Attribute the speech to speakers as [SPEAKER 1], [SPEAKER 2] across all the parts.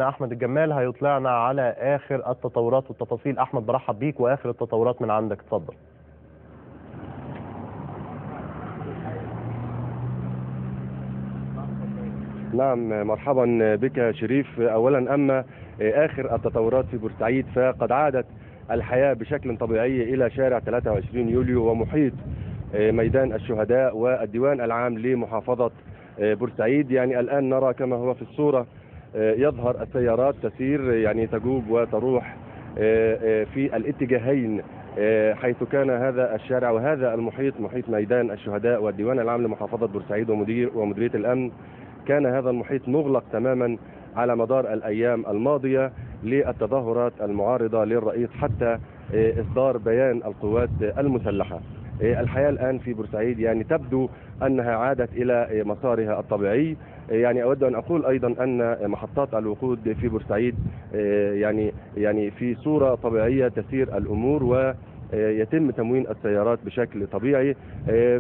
[SPEAKER 1] احمد الجمال هيطلعنا على اخر التطورات والتفاصيل. احمد برحب بيك واخر التطورات من عندك، اتفضل.
[SPEAKER 2] نعم، مرحبا بك يا شريف. اولا اما اخر التطورات في بورسعيد فقد عادت الحياة بشكل طبيعي الى شارع 23 يوليو ومحيط ميدان الشهداء والديوان العام لمحافظة بورسعيد. يعني الان نرى كما هو في الصورة يظهر السيارات تسير، يعني تجوب وتروح في الاتجاهين، حيث كان هذا الشارع وهذا المحيط محيط ميدان الشهداء والديوان العام لمحافظة بورسعيد ومديرية الامن. كان هذا المحيط مغلق تماما على مدار الأيام الماضية للتظاهرات المعارضة للرئيس حتى إصدار بيان القوات المسلحة. الحياة الآن في بورسعيد يعني تبدو أنها عادت إلى مسارها الطبيعي. يعني أود أن أقول أيضا أن محطات الوقود في بورسعيد يعني في صورة طبيعية تسير الأمور ويتم تموين السيارات بشكل طبيعي.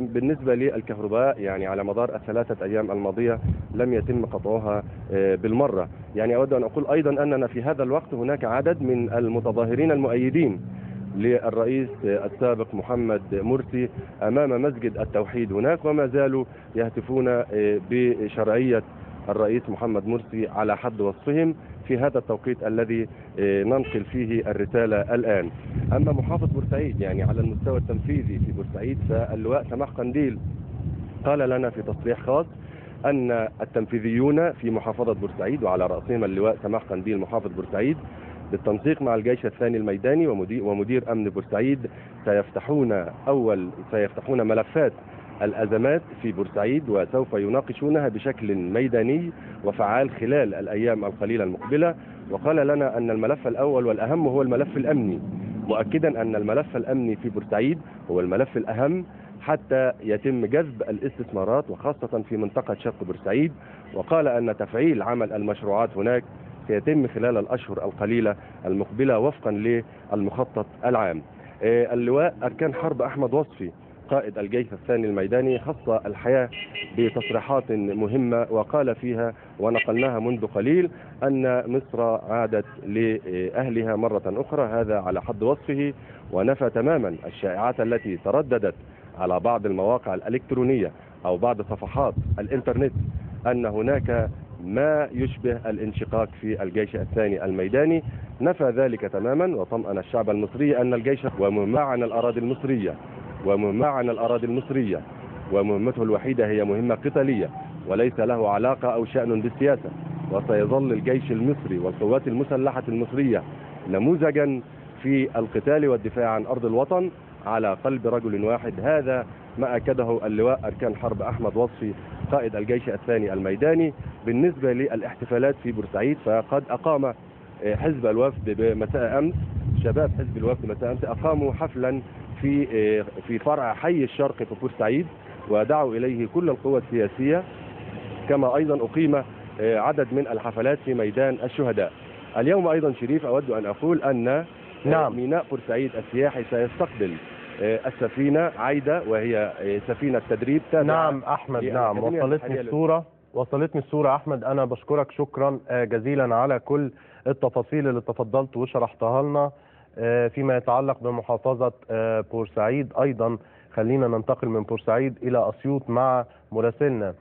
[SPEAKER 2] بالنسبة للكهرباء يعني على مدار الثلاثة أيام الماضية لم يتم قطعها بالمرة. يعني أود أن أقول أيضا أننا في هذا الوقت هناك عدد من المتظاهرين المؤيدين للرئيس السابق محمد مرسي أمام مسجد التوحيد هناك، وما زالوا يهتفون بشرعية الرئيس محمد مرسي على حد وصفهم في هذا التوقيت الذي ننقل فيه الرسالة الآن. أما محافظ بورسعيد يعني على المستوى التنفيذي في بورسعيد فاللواء سماح قنديل قال لنا في تصريح خاص أن التنفيذيون في محافظة بورسعيد وعلى رأسهم اللواء سماح قنديل محافظ بورسعيد بالتنسيق مع الجيش الثاني الميداني ومدير أمن بورسعيد سيفتحون ملفات الأزمات في بورسعيد وسوف يناقشونها بشكل ميداني وفعال خلال الأيام القليلة المقبلة. وقال لنا أن الملف الأول والأهم هو الملف الأمني، مؤكدا أن الملف الأمني في بورسعيد هو الملف الأهم حتى يتم جذب الاستثمارات وخاصة في منطقة شرق بورسعيد. وقال أن تفعيل عمل المشروعات هناك سيتم خلال الأشهر القليلة المقبلة وفقا للمخطط العام. اللواء أركان حرب أحمد وصفي قائد الجيش الثاني الميداني خص الحياة بتصريحات مهمة وقال فيها ونقلناها منذ قليل أن مصر عادت لأهلها مرة أخرى، هذا على حد وصفه، ونفى تماما الشائعات التي ترددت على بعض المواقع الإلكترونية أو بعض صفحات الإنترنت أن هناك ما يشبه الانشقاق في الجيش الثاني الميداني. نفى ذلك تماما وطمأن الشعب المصري أن الجيش ومهمة عن الأراضي المصرية ومهمته الوحيدة هي مهمة قتالية وليس له علاقة أو شأن بالسياسة. وسيظل الجيش المصري والقوات المسلحة المصرية نموذجا في القتال والدفاع عن أرض الوطن على قلب رجل واحد. هذا ما أكده اللواء أركان حرب أحمد وصفي قائد الجيش الثاني الميداني. بالنسبة للاحتفالات في بورسعيد فقد أقام حزب الوفد بمساء أمس، شباب حزب الوفد مساء أمس أقاموا حفلا في فرع حي الشرق في بورسعيد ودعوا إليه كل القوى السياسية. كما أيضا أقيم عدد من الحفلات في ميدان الشهداء. اليوم أيضا شريف أود أن أقول أن ميناء بورسعيد السياحي سيستقبل السفينة عايدة وهي سفينة تدريب تابعة.
[SPEAKER 1] نعم أحمد، نعم وصلتني الصورة أحمد. أنا بشكرك شكرا جزيلا على كل التفاصيل اللي تفضلت وشرحتها لنا فيما يتعلق بمحافظة بورسعيد. أيضا خلينا ننتقل من بورسعيد إلى أسيوط مع مراسلنا